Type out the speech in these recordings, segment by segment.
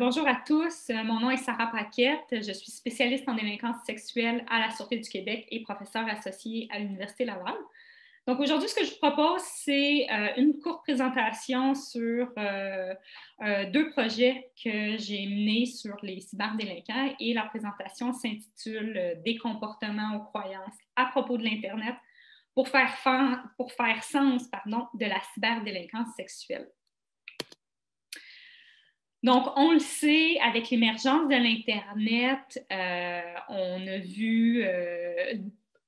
Bonjour à tous, mon nom est Sarah Paquette, je suis spécialiste en délinquance sexuelle à la Sûreté du Québec et professeure associée à l'Université Laval. Donc aujourd'hui, ce que je vous propose, c'est une courte présentation sur deux projets que j'ai menés sur les cyberdélinquants et la présentation s'intitule Des comportements aux croyances à propos de l'Internet pour faire sens de la cyberdélinquance sexuelle. Donc, on le sait, avec l'émergence de l'Internet, on a vu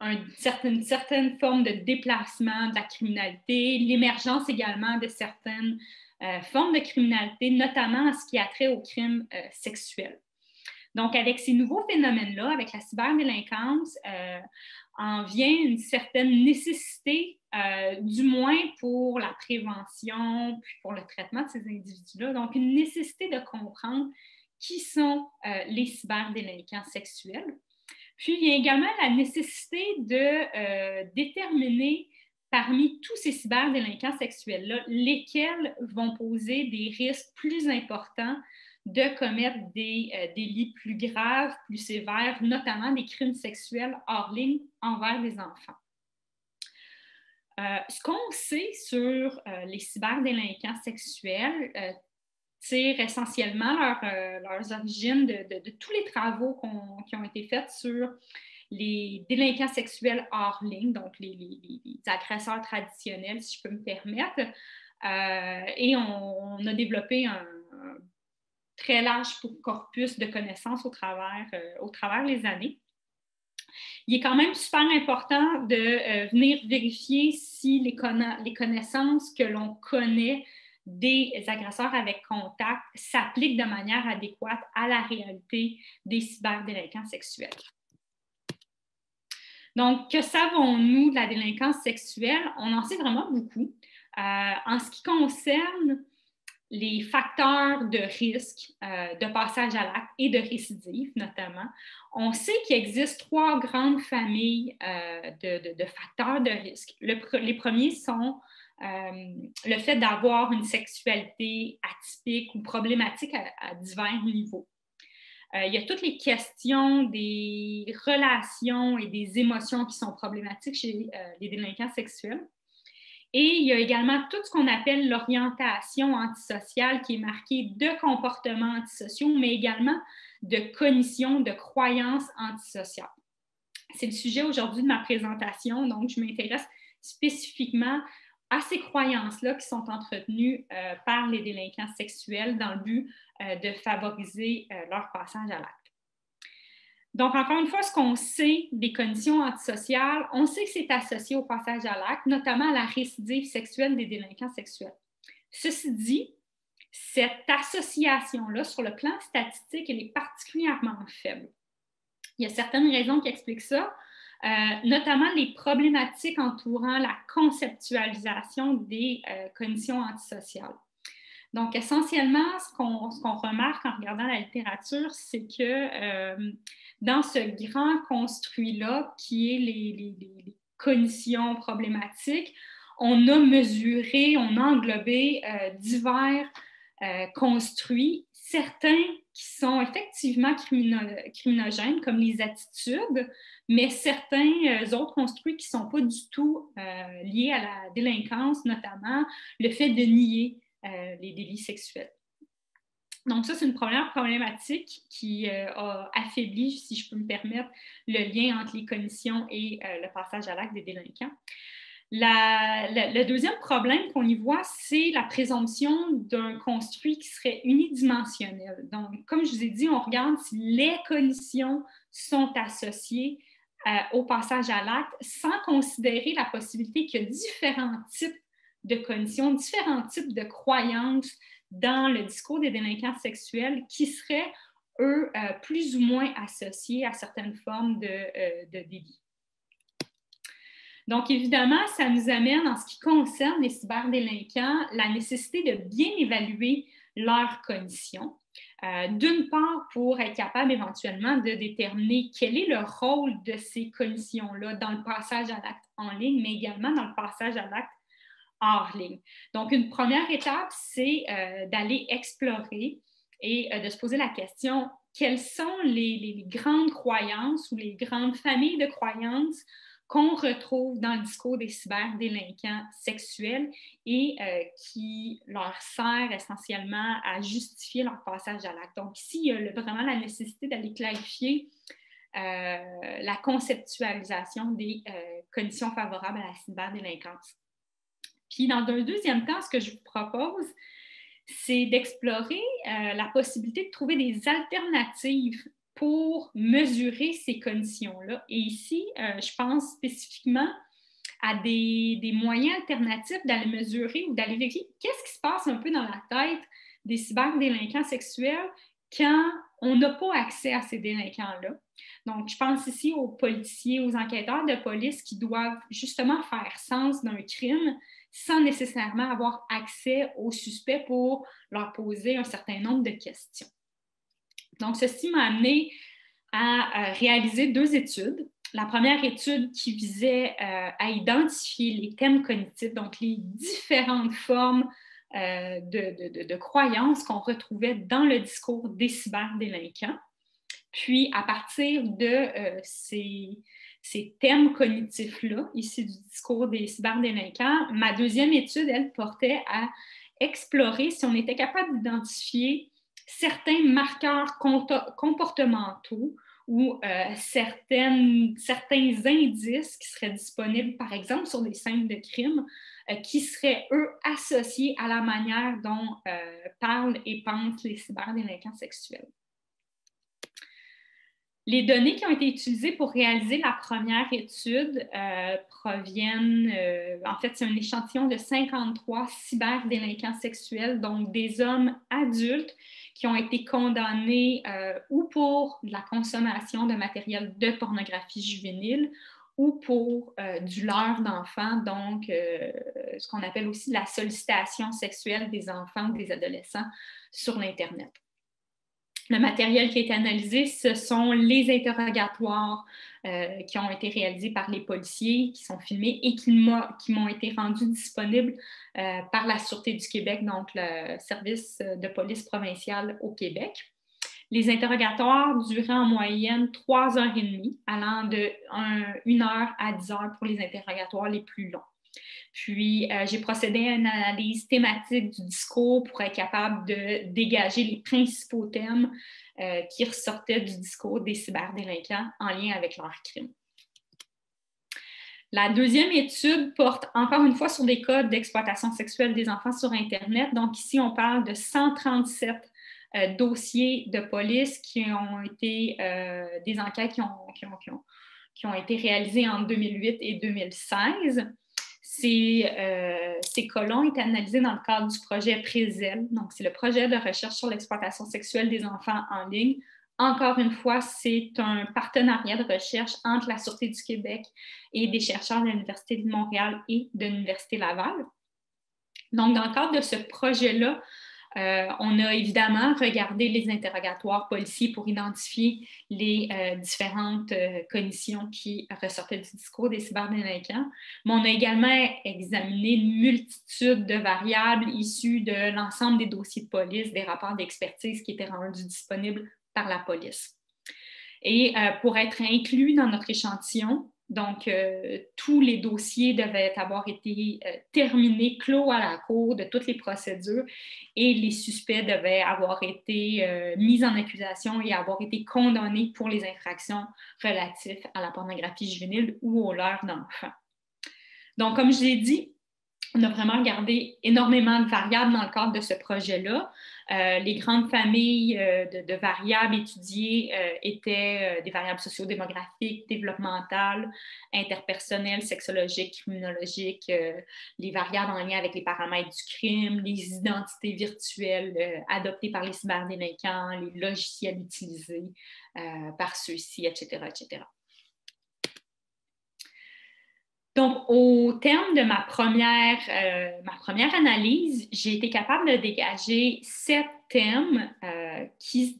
une certaine forme de déplacement de la criminalité, l'émergence également de certaines formes de criminalité, notamment en ce qui a trait aux crimes sexuels. Donc, avec ces nouveaux phénomènes-là, avec la cyberdélinquance, en vient une certaine nécessité, du moins pour la prévention, puis pour le traitement de ces individus-là, donc une nécessité de comprendre qui sont les cyberdélinquants sexuels. Puis, il y a également la nécessité de déterminer parmi tous ces cyberdélinquants sexuels-là, lesquels vont poser des risques plus importants de commettre des délits plus graves, plus sévères, notamment des crimes sexuels hors ligne envers les enfants. Ce qu'on sait sur les cyberdélinquants sexuels tire essentiellement leurs origines de tous les travaux qui ont été faits sur les délinquants sexuels hors ligne, donc les agresseurs traditionnels, si je peux me permettre. Et on a développé un très large corpus de connaissances au travers les années. Il est quand même super important de venir vérifier si les connaissances que l'on connaît des agresseurs avec contact s'appliquent de manière adéquate à la réalité des cyberdélinquants sexuels. Donc, que savons-nous de la délinquance sexuelle? On en sait vraiment beaucoup. En ce qui concerne les facteurs de risque de passage à l'acte et de récidive, notamment, on sait qu'il existe trois grandes familles de facteurs de risque. Les premiers sont le fait d'avoir une sexualité atypique ou problématique à divers niveaux. Il y a toutes les questions des relations et des émotions qui sont problématiques chez les délinquants sexuels. Et il y a également tout ce qu'on appelle l'orientation antisociale qui est marquée de comportements antisociaux, mais également de cognition, de croyances antisociales. C'est le sujet aujourd'hui de ma présentation, donc je m'intéresse spécifiquement à ces croyances-là qui sont entretenues par les délinquants sexuels dans le but de favoriser leur passage à l'acte. Donc, encore une fois, ce qu'on sait des conditions antisociales, on sait que c'est associé au passage à l'acte, notamment à la récidive sexuelle des délinquants sexuels. Ceci dit, cette association-là, sur le plan statistique, elle est particulièrement faible. Il y a certaines raisons qui expliquent ça, notamment les problématiques entourant la conceptualisation des conditions antisociales. Donc, essentiellement, ce qu'on remarque en regardant la littérature, c'est que dans ce grand construit-là, qui est les cognitions problématiques, on a mesuré, on a englobé divers construits, certains qui sont effectivement criminogènes, comme les attitudes, mais certains autres construits qui ne sont pas du tout liés à la délinquance, notamment le fait de nier les délits sexuels. Donc ça, c'est une première problématique qui a affaibli, si je peux me permettre, le lien entre les cognitions et le passage à l'acte des délinquants. Le deuxième problème qu'on y voit, c'est la présomption d'un construit qui serait unidimensionnel. Donc, comme je vous ai dit, on regarde si les cognitions sont associées au passage à l'acte sans considérer la possibilité qu'il y a différents types de cognitions, différents types de croyances dans le discours des délinquants sexuels qui seraient, eux, plus ou moins associés à certaines formes de délits. Donc, évidemment, ça nous amène, en ce qui concerne les cyberdélinquants, la nécessité de bien évaluer leurs cognitions. D'une part, pour être capable éventuellement de déterminer quel est le rôle de ces cognitions-là dans le passage à l'acte en ligne, mais également dans le passage à l'acte hors ligne. Donc, une première étape, c'est d'aller explorer et de se poser la question, quelles sont les grandes croyances ou les grandes familles de croyances qu'on retrouve dans le discours des cyberdélinquants sexuels et qui leur sert essentiellement à justifier leur passage à l'acte. Donc ici, il y a vraiment la nécessité d'aller clarifier la conceptualisation des conditions favorables à la cyberdélinquance. Puis dans un deuxième temps, ce que je vous propose, c'est d'explorer la possibilité de trouver des alternatives pour mesurer ces conditions-là. Et ici, je pense spécifiquement à des moyens alternatifs d'aller mesurer ou d'aller vérifier qu'est-ce qui se passe un peu dans la tête des cyberdélinquants sexuels quand on n'a pas accès à ces délinquants-là. Donc, je pense ici aux policiers, aux enquêteurs de police qui doivent justement faire sens d'un crime sans nécessairement avoir accès aux suspects pour leur poser un certain nombre de questions. Donc, ceci m'a amené à réaliser 2 études. La première étude qui visait à identifier les thèmes cognitifs, donc les différentes formes de croyances qu'on retrouvait dans le discours des cyberdélinquants. Puis, à partir de ces thèmes cognitifs-là, ici du discours des cyberdélinquants, ma deuxième étude, elle portait à explorer si on était capable d'identifier certains marqueurs comportementaux ou certains indices qui seraient disponibles, par exemple, sur des scènes de crime, qui seraient, eux, associés à la manière dont parlent et pensent les cyberdélinquants sexuels. Les données qui ont été utilisées pour réaliser la première étude proviennent, en fait, c'est un échantillon de 53 cyberdélinquants sexuels, donc des hommes adultes qui ont été condamnés ou pour la consommation de matériel de pornographie juvénile ou pour du leurre d'enfants, donc ce qu'on appelle aussi la sollicitation sexuelle des enfants ou des adolescents sur l'Internet. Le matériel qui a été analysé, ce sont les interrogatoires qui ont été réalisés par les policiers, qui sont filmés et qui m'ont été rendus disponibles par la Sûreté du Québec, donc le service de police provincial au Québec. Les interrogatoires duraient en moyenne 3 heures et demie, allant de 1 heure à 10 heures pour les interrogatoires les plus longs. Puis, j'ai procédé à une analyse thématique du discours pour être capable de dégager les principaux thèmes qui ressortaient du discours des cyberdélinquants en lien avec leurs crimes. La deuxième étude porte encore une fois sur des cas d'exploitation sexuelle des enfants sur Internet. Donc, ici, on parle de 137 dossiers de police qui ont été des enquêtes qui ont été réalisées en 2008 et 2016. Ces cas-là ont été analysés dans le cadre du projet Prézel. Donc, c'est le projet de recherche sur l'exploitation sexuelle des enfants en ligne. Encore une fois, c'est un partenariat de recherche entre la Sûreté du Québec et des chercheurs de l'Université de Montréal et de l'Université Laval. Donc, dans le cadre de ce projet-là, on a évidemment regardé les interrogatoires policiers pour identifier les différentes cognitions qui ressortaient du discours des cyberdélinquants, mais on a également examiné une multitude de variables issues de l'ensemble des dossiers de police, des rapports d'expertise qui étaient rendus disponibles par la police. Et pour être inclus dans notre échantillon, donc, tous les dossiers devaient avoir été terminés, clos à la cour de toutes les procédures et les suspects devaient avoir été mis en accusation et avoir été condamnés pour les infractions relatives à la pornographie juvénile ou aux leurres d'enfants. Donc, comme je l'ai dit, on a vraiment regardé énormément de variables dans le cadre de ce projet-là. Les grandes familles de variables étudiées étaient des variables sociodémographiques, développementales, interpersonnelles, sexologiques, criminologiques, les variables en lien avec les paramètres du crime, les identités virtuelles adoptées par les cyberdélinquants, les logiciels utilisés par ceux-ci, etc., etc. Donc, au terme de ma première analyse, j'ai été capable de dégager 7 thèmes qui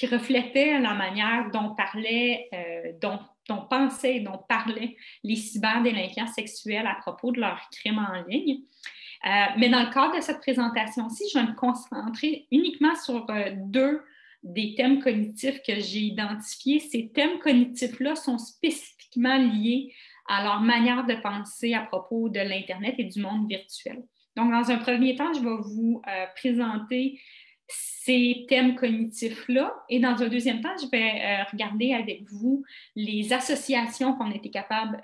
reflétaient la manière dont pensaient, dont parlaient les cyberdélinquants sexuels à propos de leurs crimes en ligne. Mais dans le cadre de cette présentation-ci, je vais me concentrer uniquement sur deux des thèmes cognitifs que j'ai identifiés. Ces thèmes cognitifs-là sont spécifiquement liés à leur manière de penser à propos de l'Internet et du monde virtuel. Donc, dans un premier temps, je vais vous présenter ces thèmes cognitifs-là et dans un deuxième temps, je vais regarder avec vous les associations qu'on a été capable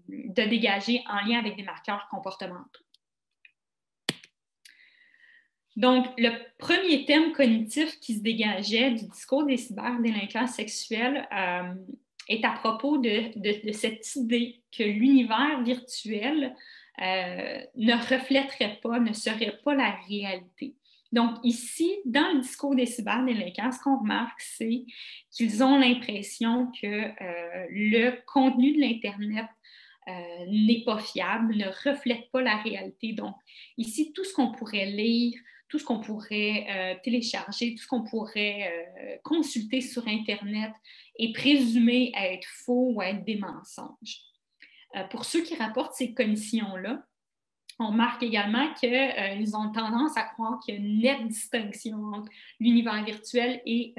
de dégager en lien avec des marqueurs comportementaux. Donc, le premier thème cognitif qui se dégageait du discours des cyberdélinquants sexuels est à propos de cette idée que l'univers virtuel ne reflèterait pas, ne serait pas la réalité. Donc, ici, dans le discours des cyberdélinquants, ce qu'on remarque, c'est qu'ils ont l'impression que le contenu de l'Internet n'est pas fiable, ne reflète pas la réalité. Donc, ici, tout ce qu'on pourrait lire, tout ce qu'on pourrait télécharger, tout ce qu'on pourrait consulter sur Internet est présumé être faux ou être des mensonges. Pour ceux qui rapportent ces cognitions-là, on remarque également qu'ils ont tendance à croire qu'il y a une nette distinction entre l'univers virtuel et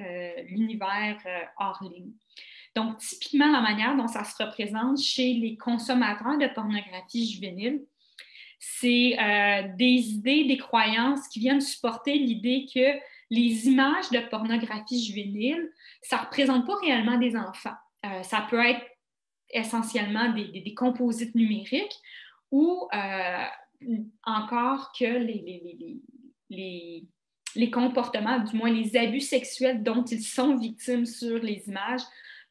l'univers hors ligne. Donc, typiquement, la manière dont ça se représente chez les consommateurs de pornographie juvénile, c'est des idées, des croyances qui viennent supporter l'idée que les images de pornographie juvénile, ça ne représente pas réellement des enfants. Ça peut être essentiellement des composites numériques ou encore que les comportements, du moins les abus sexuels dont ils sont victimes sur les images,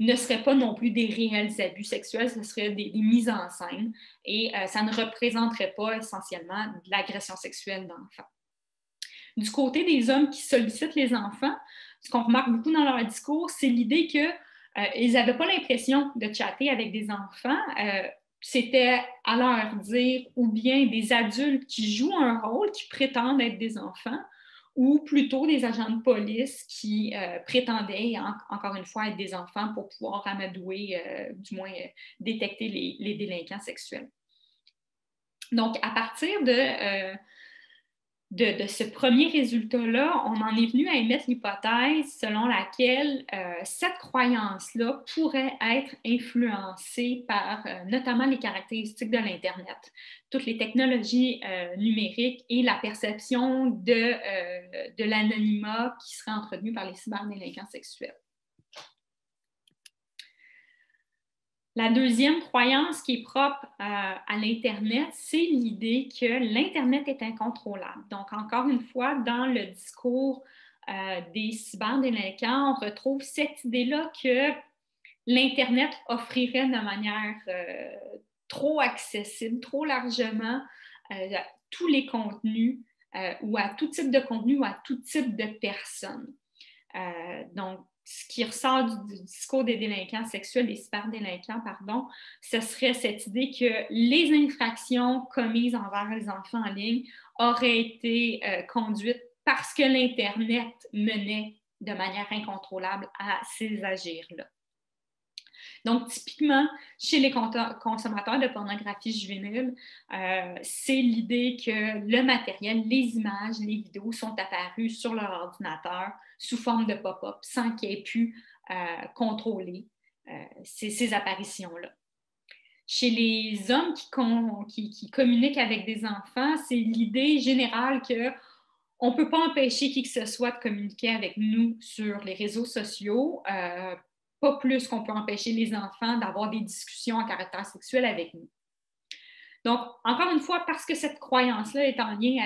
ne seraient pas non plus des réels abus sexuels, ce seraient des mises en scène et ça ne représenterait pas essentiellement de l'agression sexuelle d'enfants. Du côté des hommes qui sollicitent les enfants, ce qu'on remarque beaucoup dans leur discours, c'est l'idée qu'ils n'avaient pas l'impression de chatter avec des enfants. C'était à leur dire ou bien des adultes qui jouent un rôle, qui prétendent être des enfants, ou plutôt des agents de police qui prétendaient, encore une fois, être des enfants pour pouvoir amadouer, du moins détecter les délinquants sexuels. Donc, à partir de ce premier résultat-là, on en est venu à émettre l'hypothèse selon laquelle cette croyance-là pourrait être influencée par notamment les caractéristiques de l'Internet, toutes les technologies numériques et la perception de l'anonymat qui serait entretenu par les cyberdélinquants sexuels. La deuxième croyance qui est propre à l'Internet, c'est l'idée que l'Internet est incontrôlable. Donc, encore une fois, dans le discours des cyberdélinquants, on retrouve cette idée-là que l'Internet offrirait de manière trop accessible, trop largement, tous les contenus ou à tout type de contenu ou à tout type de personnes. Donc, ce qui ressort du discours des délinquants sexuels, des cyberdélinquants, pardon, ce serait cette idée que les infractions commises envers les enfants en ligne auraient été conduites parce que l'Internet menait de manière incontrôlable à ces agirs-là. Donc, typiquement, chez les consommateurs de pornographie juvénile, c'est l'idée que le matériel, les images, les vidéos sont apparues sur leur ordinateur sous forme de pop-up sans qu'ils aient pu contrôler ces apparitions-là. Chez les hommes qui communiquent avec des enfants, c'est l'idée générale qu'on ne peut pas empêcher qui que ce soit de communiquer avec nous sur les réseaux sociaux, pas plus qu'on peut empêcher les enfants d'avoir des discussions à caractère sexuel avec nous. Donc, encore une fois, parce que cette croyance-là est en lien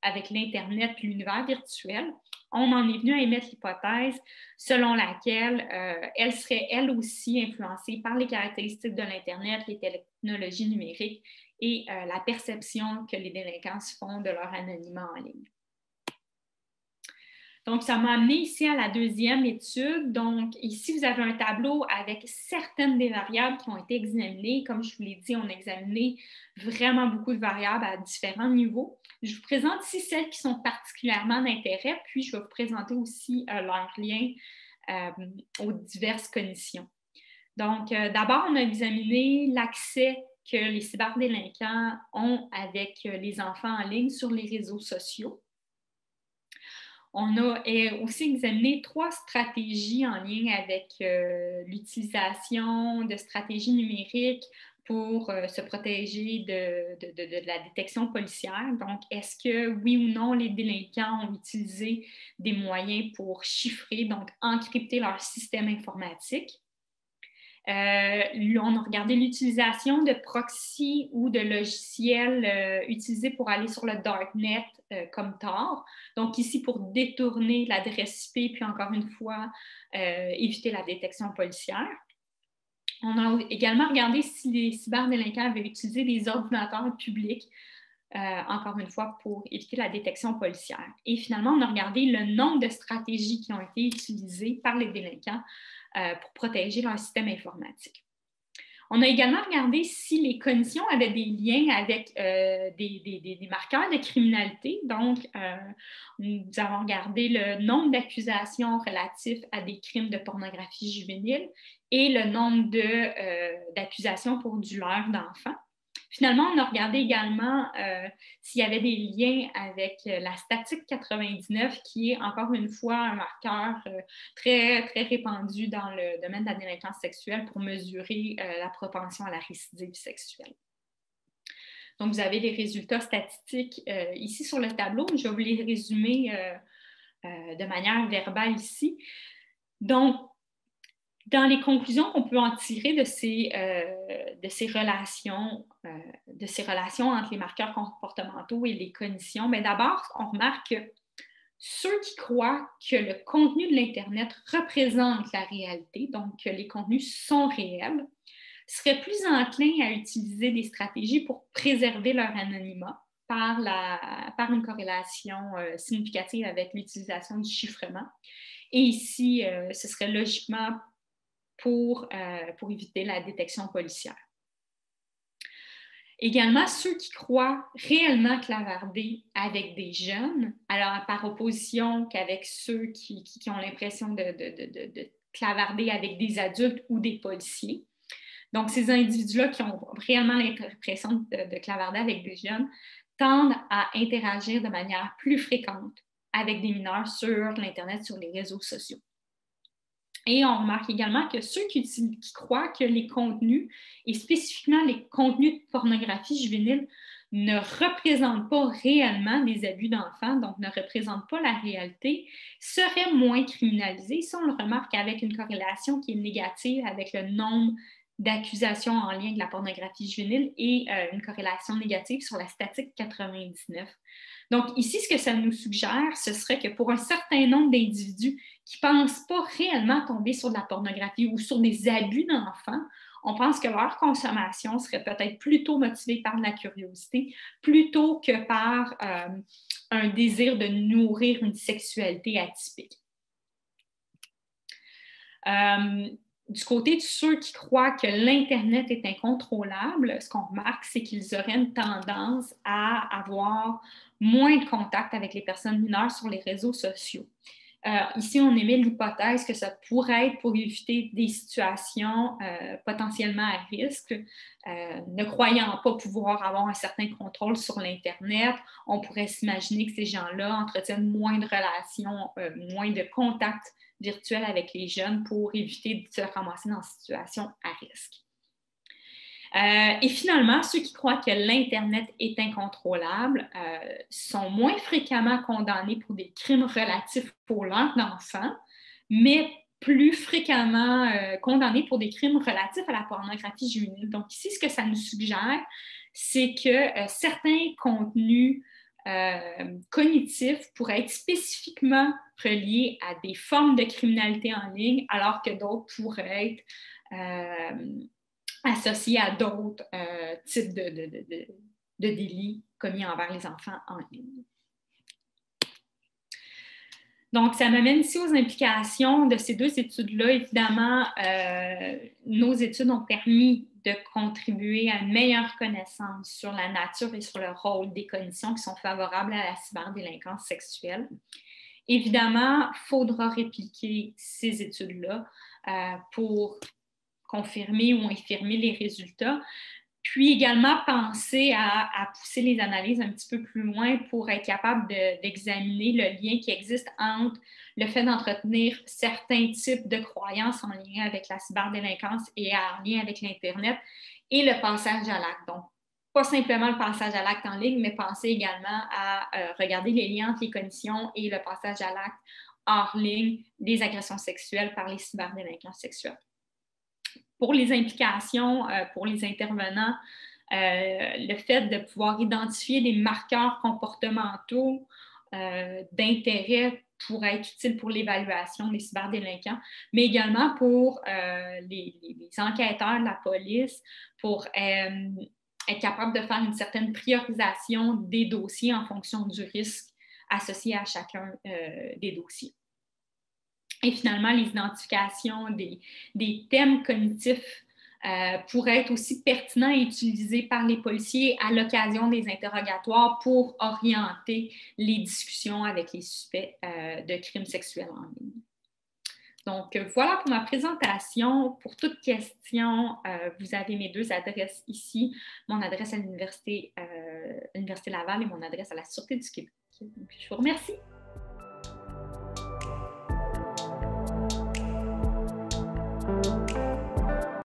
avec l'Internet et l'univers virtuel, on en est venu à émettre l'hypothèse selon laquelle elle serait elle aussi influencée par les caractéristiques de l'Internet, les technologies numériques et la perception que les délinquants se font de leur anonymat en ligne. Donc, ça m'a amené ici à la deuxième étude. Donc, ici, vous avez un tableau avec certaines des variables qui ont été examinées. Comme je vous l'ai dit, on a examiné vraiment beaucoup de variables à différents niveaux. Je vous présente ici celles qui sont particulièrement d'intérêt, puis je vais vous présenter aussi leur lien aux diverses cognitions. Donc, d'abord, on a examiné l'accès que les cyberdélinquants ont avec les enfants en ligne sur les réseaux sociaux. On a aussi examiné 3 stratégies en lien avec l'utilisation de stratégies numériques pour se protéger de la détection policière. Donc, est-ce que, oui ou non, les délinquants ont utilisé des moyens pour chiffrer, donc encrypter leur système informatique? On a regardé l'utilisation de proxy ou de logiciels utilisés pour aller sur le darknet comme Tor. Donc ici, pour détourner l'adresse IP, puis encore une fois, éviter la détection policière. On a également regardé si les cyberdélinquants avaient utilisé des ordinateurs publics, encore une fois, pour éviter la détection policière. Et finalement, on a regardé le nombre de stratégies qui ont été utilisées par les délinquants pour protéger leur système informatique. On a également regardé si les cognitions avaient des liens avec des marqueurs de criminalité. Donc, nous avons regardé le nombre d'accusations relatives à des crimes de pornographie juvénile et le nombre d'accusations pour du leurre d'enfants. Finalement, on a regardé également s'il y avait des liens avec la statique 99, qui est encore une fois un marqueur très, très répandu dans le domaine de la délinquance sexuelle pour mesurer la propension à la récidive sexuelle. Donc, vous avez les résultats statistiques ici sur le tableau. Je vais vous les résumer de manière verbale ici. Donc, dans les conclusions qu'on peut en tirer de ces relations entre les marqueurs comportementaux et les cognitions, mais d'abord, on remarque que ceux qui croient que le contenu de l'Internet représente la réalité, donc que les contenus sont réels, seraient plus enclins à utiliser des stratégies pour préserver leur anonymat par une corrélation significative avec l'utilisation du chiffrement. Et ici, ce serait logiquement pour éviter la détection policière. Également, ceux qui croient réellement clavarder avec des jeunes, alors par opposition qu'avec ceux qui ont l'impression de clavarder avec des adultes ou des policiers. Donc, ces individus-là qui ont réellement l'impression de clavarder avec des jeunes tendent à interagir de manière plus fréquente avec des mineurs sur l'Internet, sur les réseaux sociaux. Et on remarque également que ceux qui croient que les contenus, et spécifiquement les contenus de pornographie juvénile, ne représentent pas réellement des abus d'enfants, donc ne représentent pas la réalité, seraient moins criminalisés. Ça, on le remarque avec une corrélation qui est négative avec le nombre d'accusations en lien avec la pornographie juvénile et une corrélation négative sur la statique 99. Donc ici, ce que ça nous suggère, ce serait que pour un certain nombre d'individus qui ne pensent pas réellement tomber sur de la pornographie ou sur des abus d'enfants, on pense que leur consommation serait peut-être plutôt motivée par la curiosité plutôt que par un désir de nourrir une sexualité atypique. Du côté de ceux qui croient que l'Internet est incontrôlable, ce qu'on remarque, c'est qu'ils auraient une tendance à avoir moins de contact avec les personnes mineures sur les réseaux sociaux. Ici, on émet l'hypothèse que ça pourrait être pour éviter des situations potentiellement à risque. Ne croyant pas pouvoir avoir un certain contrôle sur l'Internet, on pourrait s'imaginer que ces gens-là entretiennent moins de relations, moins de contacts virtuels avec les jeunes pour éviter de se ramasser dans une situation à risque. Et finalement, ceux qui croient que l'Internet est incontrôlable sont moins fréquemment condamnés pour des crimes relatifs au leurre d'enfants, mais plus fréquemment condamnés pour des crimes relatifs à la pornographie juvénile. Donc ici, ce que ça nous suggère, c'est que certains contenus cognitifs pourraient être spécifiquement reliés à des formes de criminalité en ligne, alors que d'autres pourraient être associés à d'autres types de délits commis envers les enfants en ligne. Donc, ça m'amène ici aux implications de ces 2 études-là. Évidemment, nos études ont permis de contribuer à une meilleure connaissance sur la nature et sur le rôle des conditions qui sont favorables à la cyberdélinquance sexuelle. Évidemment, il faudra répliquer ces études-là pour confirmer ou infirmer les résultats. Puis également penser à pousser les analyses un petit peu plus loin pour être capable d'examiner le lien qui existe entre le fait d'entretenir certains types de croyances en lien avec la cyberdélinquance et en lien avec l'Internet et le passage à l'acte. Donc, pas simplement le passage à l'acte en ligne, mais penser également à regarder les liens entre les cognitions et le passage à l'acte hors ligne des agressions sexuelles par les cyberdélinquants sexuels. Pour les implications, pour les intervenants, le fait de pouvoir identifier des marqueurs comportementaux d'intérêt pourrait être utile pour l'évaluation des cyberdélinquants, mais également pour les enquêteurs de la police, pour être capable de faire une certaine priorisation des dossiers en fonction du risque associé à chacun des dossiers. Et finalement, les identifications des thèmes cognitifs pourraient être aussi pertinents et utilisés par les policiers à l'occasion des interrogatoires pour orienter les discussions avec les suspects de crimes sexuels en ligne. Donc, voilà pour ma présentation. Pour toute question, vous avez mes deux adresses ici, mon adresse à l'Université Laval et mon adresse à la Sûreté du Québec. Je vous remercie.